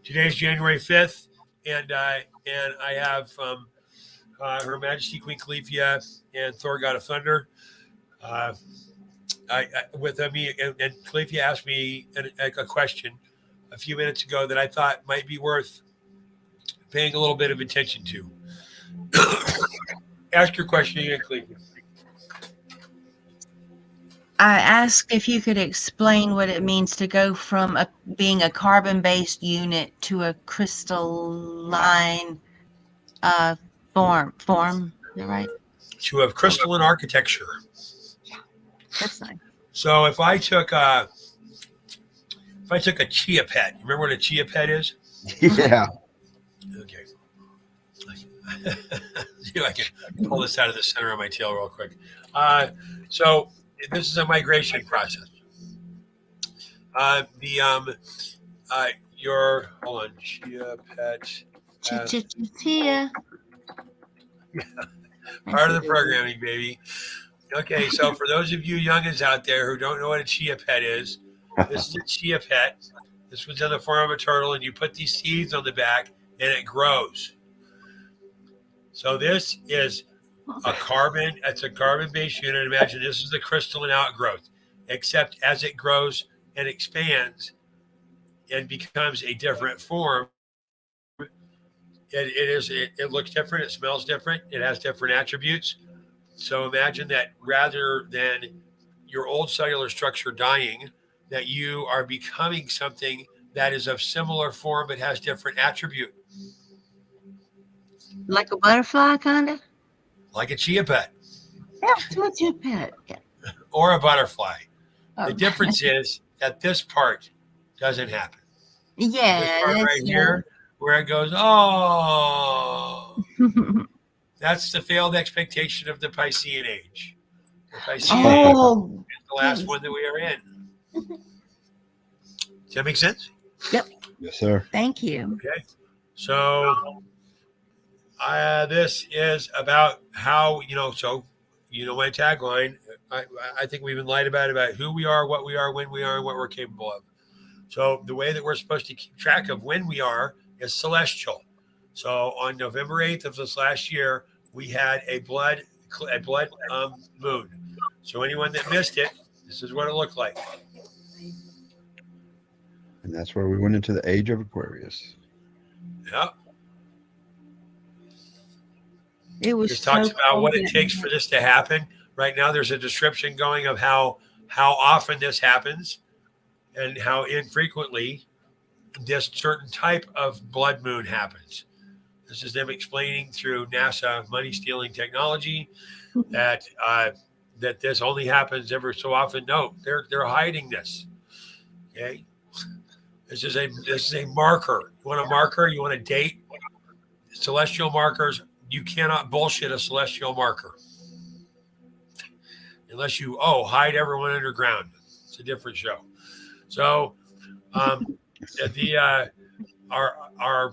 Today's January 5th, and I have Her Majesty Queen Califia and Thor God of Thunder. With me, and Califia asked me a question a few minutes ago that I thought might be worth paying a little bit of attention to. Ask your question again, Califia. I asked if you could explain what it means to go from being a carbon-based unit to a crystalline form. Is that right? To have crystalline architecture. Yeah, that's nice. So if I took a chia pet, you remember what a chia pet is? Yeah. Okay. See if I can pull this out of the center of my tail real quick. So this is a migration process. Your hold on, chia pet. Chia. Part of the programming, baby. Okay, so for those of you youngins out there who don't know what a chia pet is, this is a chia pet. This one's in the form of a turtle, and you put these seeds on the back, and it grows. So this is a carbon. It's a carbon-based unit. Imagine this is the crystalline outgrowth, except as it grows and expands and becomes a different form, it looks different. It smells different. It has different attributes. So imagine that rather than your old cellular structure dying, that you are becoming something that is of similar form but has different attribute. Like a butterfly, kind of? Like a chia pet. Yeah, it's a chia pet. Yeah. Or a butterfly. Oh. The difference is that this part doesn't happen. Yeah. This part right here, where it goes, oh. That's the failed expectation of the Piscean age. The Piscean age is the last one that we are in. Does that make sense? Yep. Yes, sir. Thank you. Okay. So this is about how, so my tagline, I think we've been lied about who we are, when we are, and what we're capable of. So the way that we're supposed to keep track of when we are is celestial. So on November 8th of this last year, we had a blood moon. So anyone that missed it, this is what it looked like. And that's where we went into the age of Aquarius. Yep. It was This talks about what it takes for this to happen. Right now, there's a description going of how often this happens and how infrequently this certain type of blood moon happens. This is them explaining through NASA money-stealing technology that this only happens every so often. No, they're hiding this. Okay, this is a marker. You want a marker? You want a date? Celestial markers. You cannot bullshit a celestial marker unless you hide everyone underground. It's a different show. So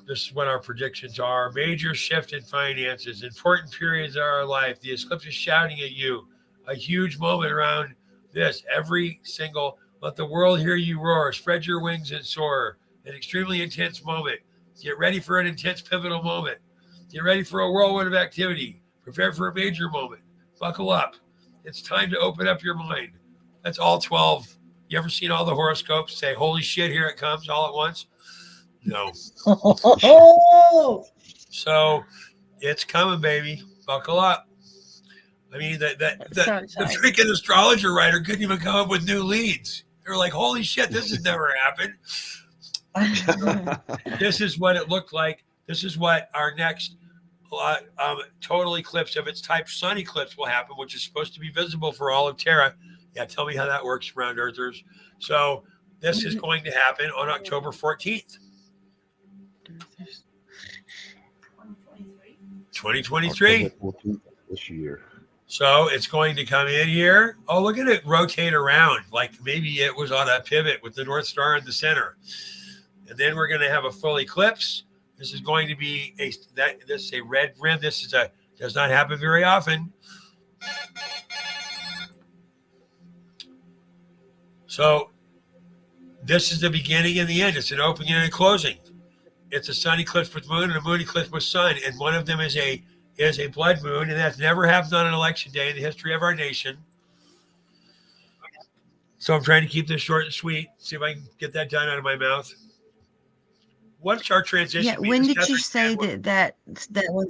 this is what our predictions are. Major shift in finances, important periods of our life. The eclipse is shouting at you. A huge moment around this. Every single, let the world hear you roar. Spread your wings and soar. An extremely intense moment. Get ready for an intense pivotal moment. Get ready for a whirlwind of activity. Prepare for a major moment. Buckle up. It's time to open up your mind. That's all 12. You ever seen all the horoscopes say, holy shit, here it comes all at once? No. So it's coming, baby. Buckle up. I mean, the freaking astrologer writer couldn't even come up with new leads. They were like, holy shit, this has never happened. This is what it looked like. This is what our next total eclipse of its type, sun eclipse, will happen, which is supposed to be visible for all of Terra. Yeah, tell me how that works around Earthers. So this is going to happen on October 14th. 2023. This year. So it's going to come in here. Oh, look at it rotate around like maybe it was on a pivot with the North Star in the center. And then we're going to have a full eclipse. This is going to be this is a red rim. This is does not happen very often. So this is the beginning and the end. It's an opening and a closing. it's a sun eclipse with moon and a moon eclipse with sun, and one of them is a blood moon, and that's never happened on an election day in the history of our nation. So I'm trying to keep this short and sweet. See if I can get that done out of my mouth. What's our transition? Yeah, when did you say that was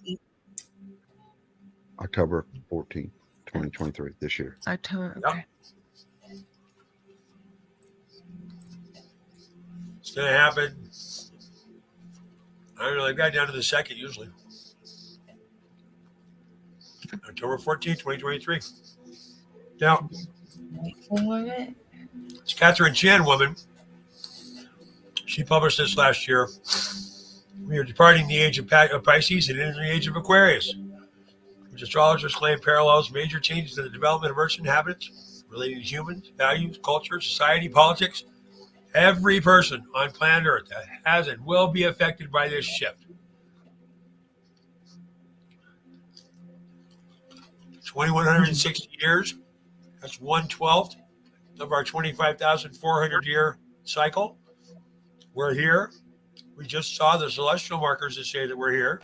October 14th, 2023, this year. October? Yep. Okay. It's going to happen. I don't know. They've got down to the second usually. October 14th, 2023. Now, it's Catherine Chan, woman. She published this last year. We are departing the age of Pisces and entering the age of Aquarius, which astrologers claim parallels major changes in the development of Earth's inhabitants relating to humans, values, culture, society, politics. Every person on planet Earth that has and will be affected by this shift. 2,160 years. That's 1/12 of our 25,400 year cycle. We're here. We just saw the celestial markers that say that we're here.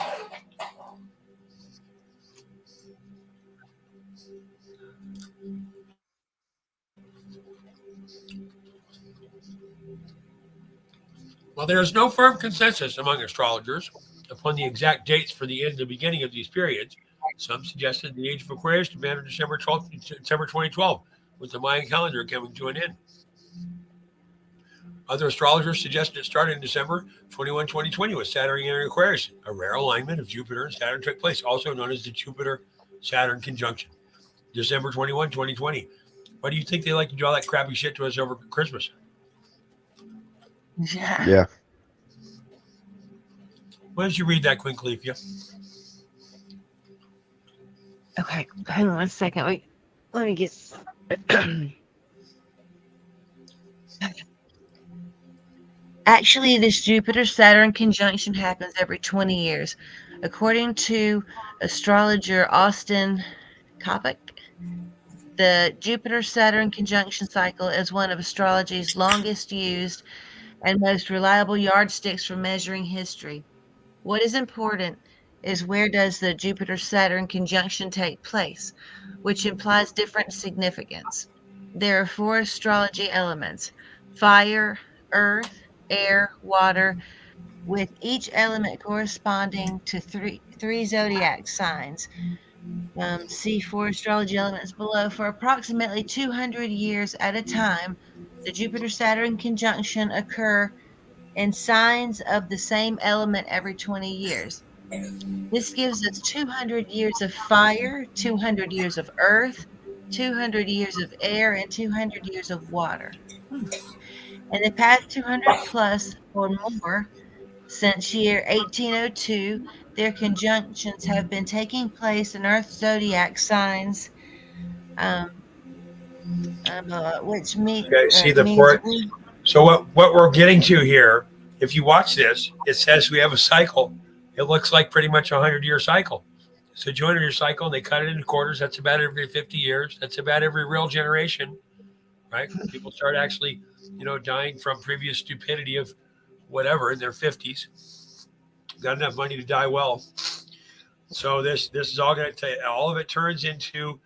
While there is no firm consensus among astrologers upon the exact dates for the end and beginning of these periods, some suggested the age of Aquarius to be on December 2012, with the Mayan calendar coming to an end. Other astrologers suggested it started in December 21, 2020, with Saturn entering Aquarius. A rare alignment of Jupiter and Saturn took place, also known as the Jupiter-Saturn conjunction. December 21, 2020. Why do you think they like to do all that crappy shit to us over Christmas? Yeah. Why don't you read that, Queen Califia? Okay, hang on 1 second. Wait, let me get. Actually, this Jupiter-Saturn conjunction happens every 20 years. According to astrologer Austin Kopic, the Jupiter-Saturn conjunction cycle is one of astrology's longest used and most reliable yardsticks for measuring history. What is important is where does the Jupiter-Saturn conjunction take place, which implies different significance. There are 4 astrology elements: fire, earth, air, water, with each element corresponding to three zodiac signs. See 4 astrology elements below. For approximately 200 years at a time, the Jupiter-Saturn conjunction occur in signs of the same element every 20 years. This gives us 200 years of fire, 200 years of earth, 200 years of air, and 200 years of water. In the past 200 plus or more, since year 1802, their conjunctions have been taking place in Earth zodiac signs, which means So what we're getting to here, if you watch this, it says we have a cycle. It looks like pretty much a 100-year cycle. So 200-year cycle, and they cut it into quarters. That's about every 50 years. That's about every real generation, right? People start actually, dying from previous stupidity of whatever in their 50s. Got enough money to die well. So this is all going to all of it turns into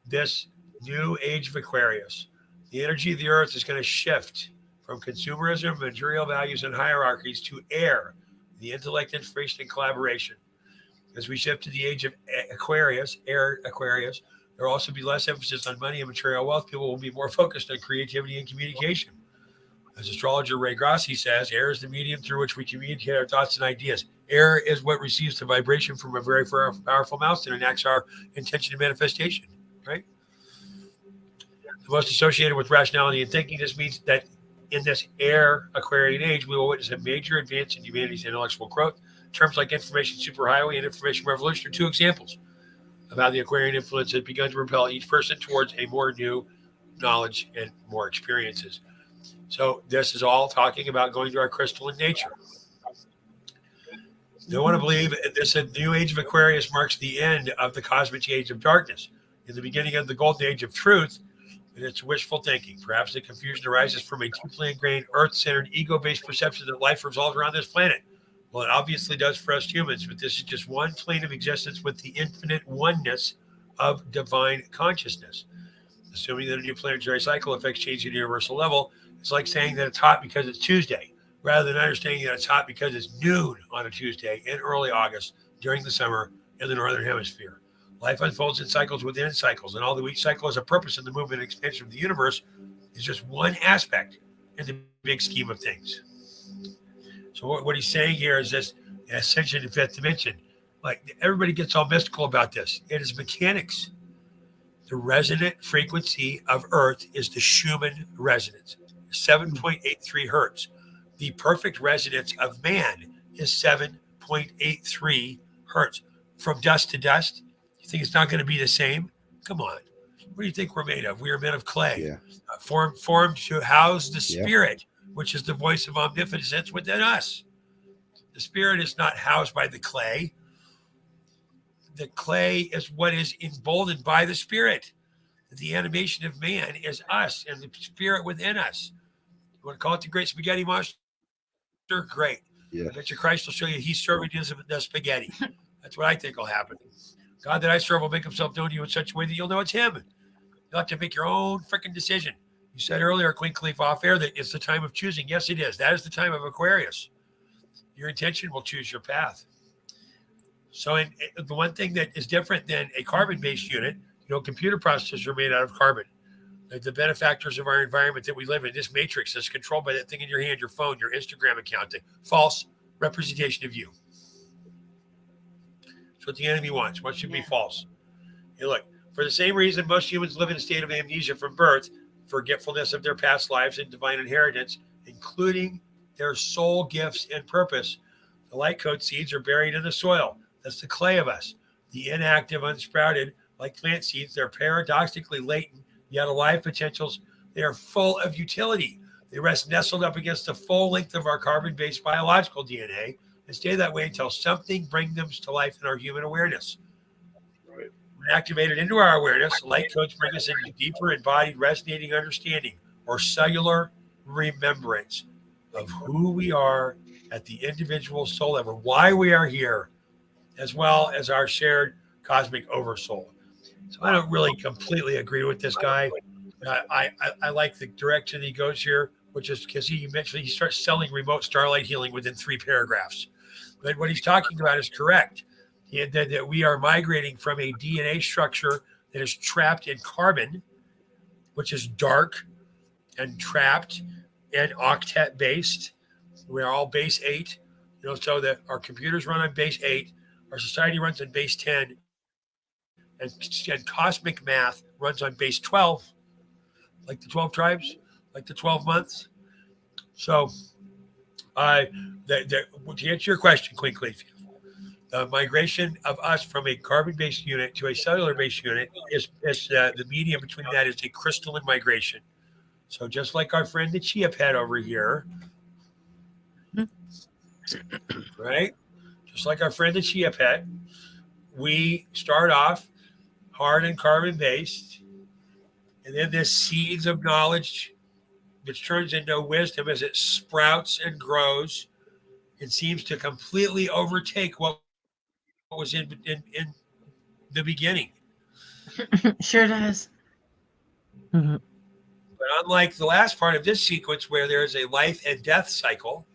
this new age of Aquarius. The energy of the earth is going to shift from consumerism, material values, and hierarchies to air, the intellect, information, and collaboration. As we shift to the age of Aquarius, air Aquarius, there will also be less emphasis on money and material wealth. People will be more focused on creativity and communication. As astrologer Ray Grassi says, air is the medium through which we communicate our thoughts and ideas. Air is what receives the vibration from a very powerful mouse and enacts our intention and manifestation, right? The most associated with rationality and thinking. This means that in this air Aquarian age, we will witness a major advance in humanity's intellectual growth. Terms like information superhighway and information revolution are 2 examples of how the Aquarian influence has begun to propel each person towards a more new knowledge and more experiences. So this is all talking about going to our crystalline nature. They want to believe this new age of Aquarius marks the end of the cosmic age of darkness and the beginning of the golden age of truth. And it's wishful thinking. Perhaps the confusion arises from a deeply ingrained earth-centered, ego-based perception that life revolves around this planet. Well, it obviously does for us humans, but this is just one plane of existence with the infinite oneness of divine consciousness. Assuming that a new planetary cycle affects change at a universal level, it's like saying that it's hot because it's Tuesday, rather than understanding that it's hot because it's noon on a Tuesday in early August during the summer in the Northern Hemisphere. Life unfolds in cycles within cycles, and although each cycle has a purpose in the movement and expansion of the universe, is just one aspect in the big scheme of things. So what he's saying here is this ascension to fifth dimension. Like everybody gets all mystical about this. It is mechanics. The resonant frequency of Earth is the Schumann resonance, 7.83 hertz. The perfect resonance of man is 7.83 hertz. From dust to dust, you think it's not going to be the same? Come on. What do you think we're made of? We are made of clay, Yeah. formed to house the Yeah. spirit, which is the voice of omnipotence within us. The spirit is not housed by the clay. The clay is what is emboldened by the spirit. The animation of man is us and the spirit within us. You want to call it the great spaghetti monster? Great. Yes. I bet you Christ will show you he's serving the spaghetti. That's what I think will happen. God that I serve will make himself known to you in such a way that you'll know it's him. You'll have to make your own freaking decision. You said earlier, Queen Califia off air, that it's the time of choosing. Yes, it is. That is the time of Aquarius. Your intention will choose your path. So the one thing that is different than a carbon-based unit, computer processors are made out of carbon. Like the benefactors of our environment that we live in, this matrix is controlled by that thing in your hand, your phone, your Instagram account, the false representation of you. That's what the enemy wants. What should be false? Hey, look, for the same reason most humans live in a state of amnesia from birth, forgetfulness of their past lives and divine inheritance, including their soul gifts and purpose, the light code seeds are buried in the soil. That's the clay of us. The inactive, unsprouted, like plant seeds, they're paradoxically latent, yet alive potentials. They are full of utility. They rest nestled up against the full length of our carbon-based biological DNA and stay that way until something brings them to life in our human awareness. Right. When activated into our awareness, light codes bring us into deeper embodied resonating understanding or cellular remembrance of who we are at the individual soul level, why we are here, as well as our shared cosmic oversoul. So I don't really completely agree with this guy. I like the direction he goes here, which is because he mentioned he starts selling remote starlight healing within 3 paragraphs. But what he's talking about is correct. That we are migrating from a DNA structure that is trapped in carbon, which is dark and trapped and octet based. We're all base 8, so that our computers run on base 8, our society runs on base 10, and cosmic math runs on base 12, like the 12 tribes, like the 12 months. So, to answer your question, Queen Califia, the migration of us from a carbon-based unit to a cellular-based unit is the medium between that is a crystalline migration. So just like our friend the Chia Pet over here, right? Just like our friend the Chia Pet, we start off hard and carbon-based, and then this seeds of knowledge, which turns into wisdom as it sprouts and grows, it seems to completely overtake what was in the beginning. Sure does. Mm-hmm. But unlike the last part of this sequence where there is a life and death cycle,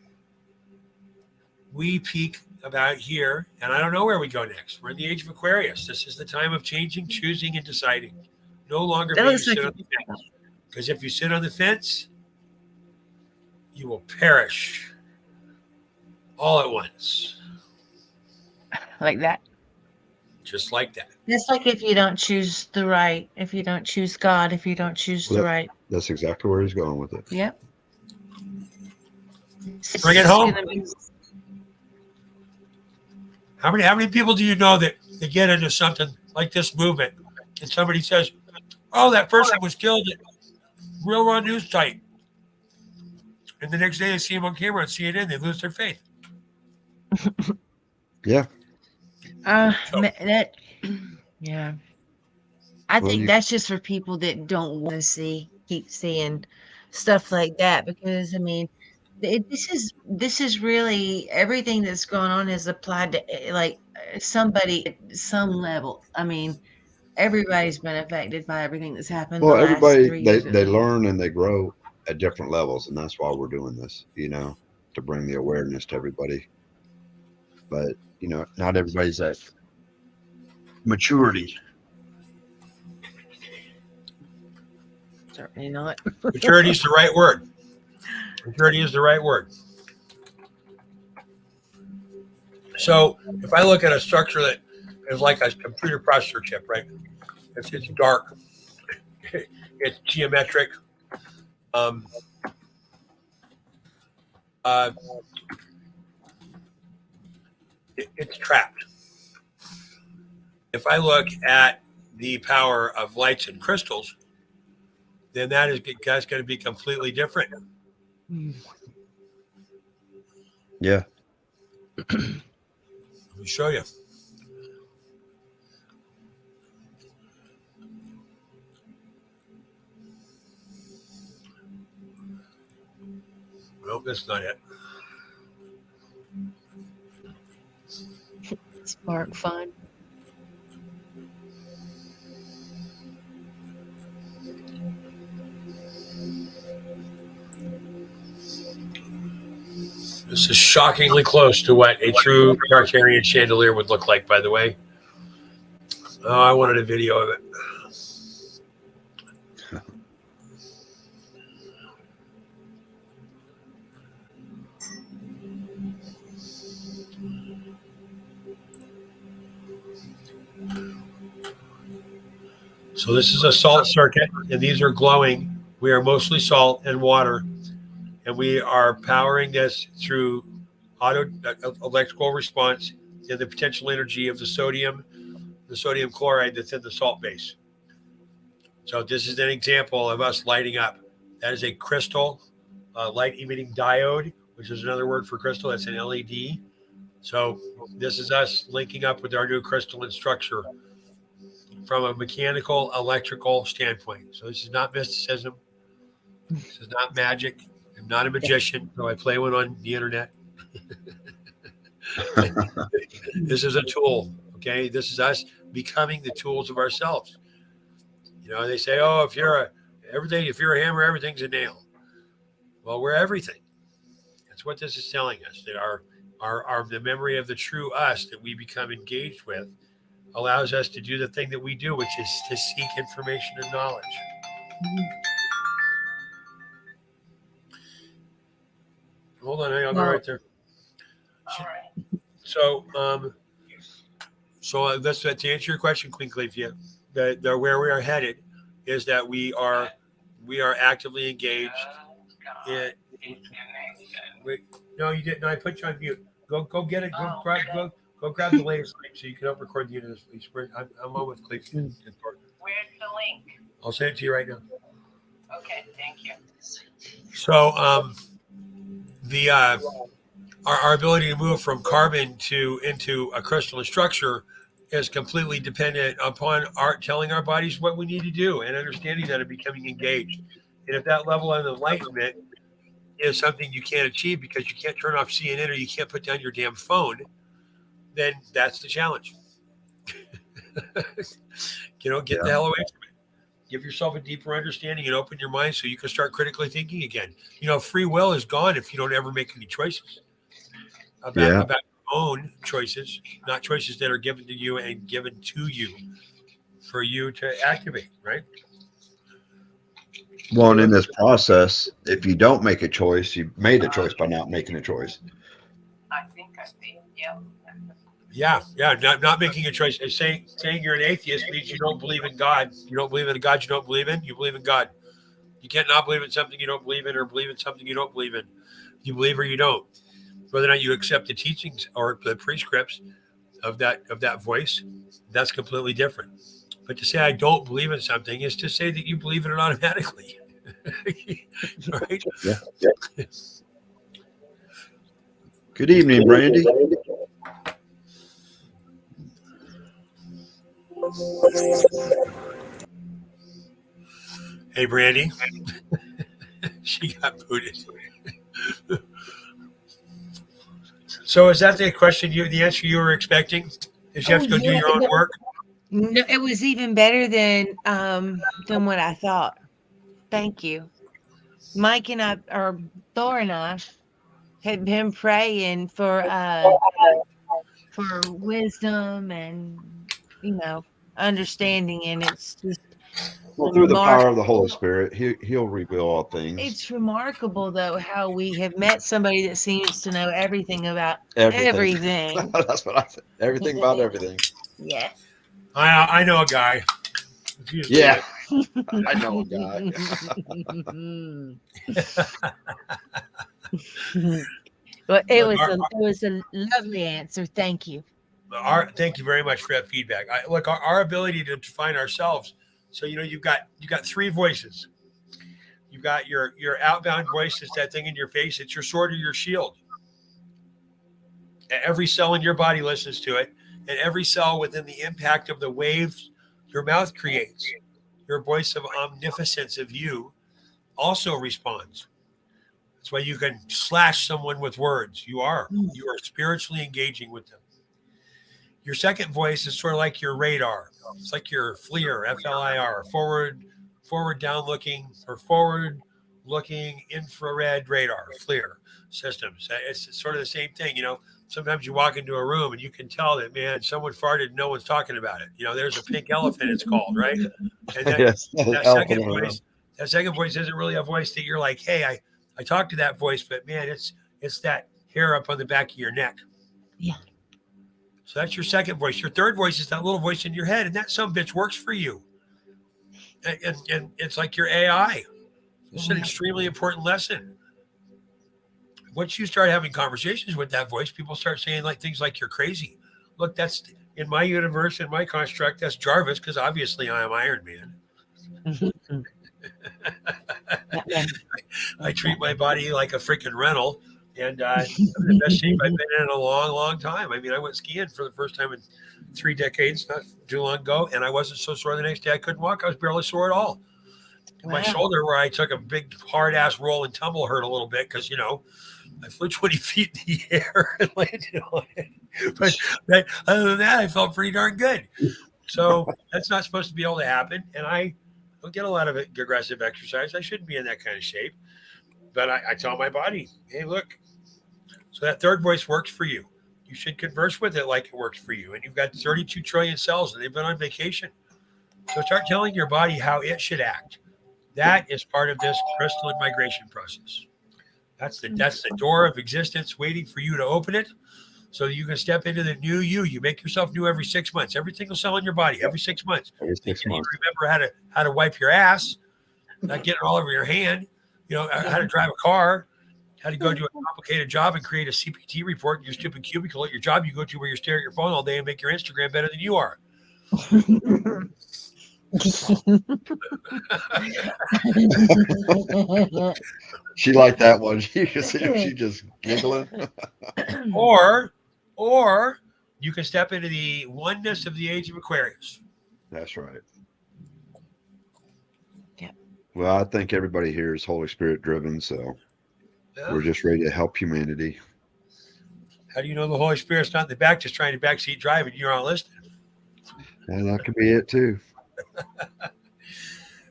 we peak about here, and I don't know where we go next. We're in the age of Aquarius. This is the time of changing, choosing, and deciding. No longer may you sit on the fence. Because if you sit on the fence, you will perish all at once. Like that. Just like that. It's like if you don't choose the right, if you don't choose God, if you don't choose the right. That's exactly where he's going with it. Yep. Bring it home. How many people do you know that they get into something like this movement and somebody says, oh, that person was killed at Real Raw News site. And the next day they see him on camera on CNN, they lose their faith. Yeah. Yeah. I think that's just for people that don't want to keep seeing stuff like that, because This is really everything that's going on is applied to like somebody at some level. I mean, everybody's been affected by everything that's happened the Well, last everybody 3 years. they learn and they grow at different levels, and that's why we're doing this, to bring the awareness to everybody. But not everybody's at maturity. Certainly not. Maturity is the right word. Maturity is the right word. So if I look at a structure that is like a computer processor chip, right? It's dark. It's geometric. Um, uh, it's trapped. If I look at the power of lights and crystals, then that's going to be completely different. Yeah. Let me show you. Nope, that's not it. Spark fun. This is shockingly close to what a true Tartarian chandelier would look like, by the way. Oh, I wanted a video of it. So this is a salt circuit, and these are glowing. We are mostly salt and water, and we are powering this through electrical response and the potential energy of the sodium chloride that's in the salt base. So this is an example of us lighting up. That is a crystal light emitting diode, which is another word for crystal. That's an LED. So this is us linking up with our new crystalline structure from a mechanical, electrical standpoint. So this is not mysticism. This is not magic. I'm not a magician, so I play one on the internet. This is a tool. Okay, this is us becoming the tools of ourselves. They say, "Oh, if you're a hammer, everything's a nail." Well, we're everything. That's what this is telling us. That the memory of the true us that we become engaged with allows us to do the thing that we do, which is to seek information and knowledge. Hold on, I'll go right there. So that's to answer your question, Queen Califia. Where we are headed is that we are actively engaged in. Wait, no, you didn't. No, I put you on mute. Go get it. Go grab the latest link so you can help record the end of this. Please. I'm on with Califia. Where's the link? I'll send it to you right now. Okay, thank you. So our ability to move from carbon into a crystalline structure is completely dependent upon telling our bodies what we need to do and understanding that and becoming engaged. And if that level of enlightenment is something you can't achieve because you can't turn off CNN or you can't put down your damn phone, then that's the challenge. Get the hell away from it. Give yourself a deeper understanding and open your mind so you can start critically thinking again. Free will is gone if you don't ever make any choices about your own choices, not choices that are given to you and given to you for you to activate, right? Well, and in this process, if you don't make a choice, you made a choice by not making a choice. I think I see. Yeah. Yeah. Not making a choice. Saying you're an atheist means you don't believe in God. You don't believe in a God you don't believe in. You believe in God. You can't not believe in something you don't believe in or believe in something you don't believe in. You believe or you don't. Whether or not you accept the teachings or the prescripts of that voice, that's completely different. But to say I don't believe in something is to say that you believe in it automatically. Right? Yeah. Good evening, Brandy. Hey, Brandy. She got booted. So is that the question the answer you were expecting? Is you have to go do your own work? No, it was even better than what I thought. Thank you. Mike and I, or Thor and I, had been praying for wisdom and understanding, and it's just Well, through the remark- power of the Holy Spirit, he'll reveal all things. It's remarkable though how we have met somebody that seems to know everything about everything. That's what I said. Everything about everything. Yeah. I know a guy. Yeah. I know a guy. Well, it was a lovely answer. Thank you. Thank you very much for that feedback. Our ability to define ourselves. So you've got 3 voices. You've got your outbound voice. It's that thing in your face. It's your sword or your shield. Every cell in your body listens to it, and every cell within the impact of the waves your mouth creates, your voice of omnificence of you, also responds. That's why you can slash someone with words. You are spiritually engaging with them. Your second voice is sort of like your radar. It's like your FLIR, F-L-I-R, forward down looking, or forward looking infrared radar, FLIR systems. It's sort of the same thing. Sometimes you walk into a room and you can tell that, man, someone farted and no one's talking about it. There's a pink elephant, it's called, right? And that second voice isn't really a voice that you're like, hey, I talked to that voice, but man, it's that hair up on the back of your neck. Yeah. So that's your second voice. Your third voice is that little voice in your head, and that some bitch works for you. And it's like your AI. It's an extremely important lesson. Once you start having conversations with that voice, people start saying things like you're crazy. Look, that's in my universe, in my construct, that's Jarvis, because obviously I am Iron Man. I treat my body like a freaking rental. And I'm the best shape I've been in a long, long time. I mean, I went skiing for the first time in 3 decades, not too long ago, and I wasn't so sore the next day I couldn't walk. I was barely sore at all. Wow. My shoulder, where I took a big, hard-ass roll and tumble, hurt a little bit because, I flew 20 feet in the air and landed on it. But other than that, I felt pretty darn good. So that's not supposed to be able to happen. And I don't get a lot of aggressive exercise. I shouldn't be in that kind of shape. But I tell my body, hey, look. So that third voice works for you. You should converse with it like it works for you. And you've got 32 trillion cells and they've been on vacation. So start telling your body how it should act. That is part of this crystalline migration process. That's the door of existence waiting for you to open it so that you can step into the new you. You make yourself new every 6 months. Every single cell in your body, every 6 months. Every 6 months. You remember how to wipe your ass, not getting all over your hand, how to drive a car, how to go do a complicated job and create a CPT report in your stupid cubicle at your job you go to where you're staring at your phone all day and make your Instagram better than you are. She liked that one. She just giggling. Or you can step into the oneness of the age of Aquarius. That's right. Yeah. Well, I think everybody here is Holy Spirit driven, so we're just ready to help humanity. How do you know the Holy Spirit's not in the back just trying to backseat drive and you're on listening? And that could be it too.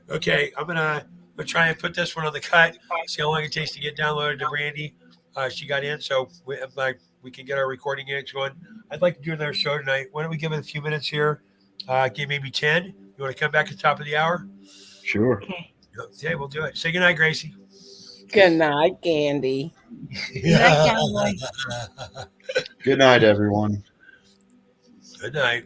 Okay, I'm gonna try and put this one on the cut. See how long it takes to get downloaded to Brandy. She got in, so we can get our recording gigs going. I'd like to do another show tonight. Why don't we give it a few minutes here? Give maybe 10. You want to come back at the top of the hour? Sure. Okay, we'll do it. Say goodnight, Gracie. Good night, Candy. Good night, everyone. Good night.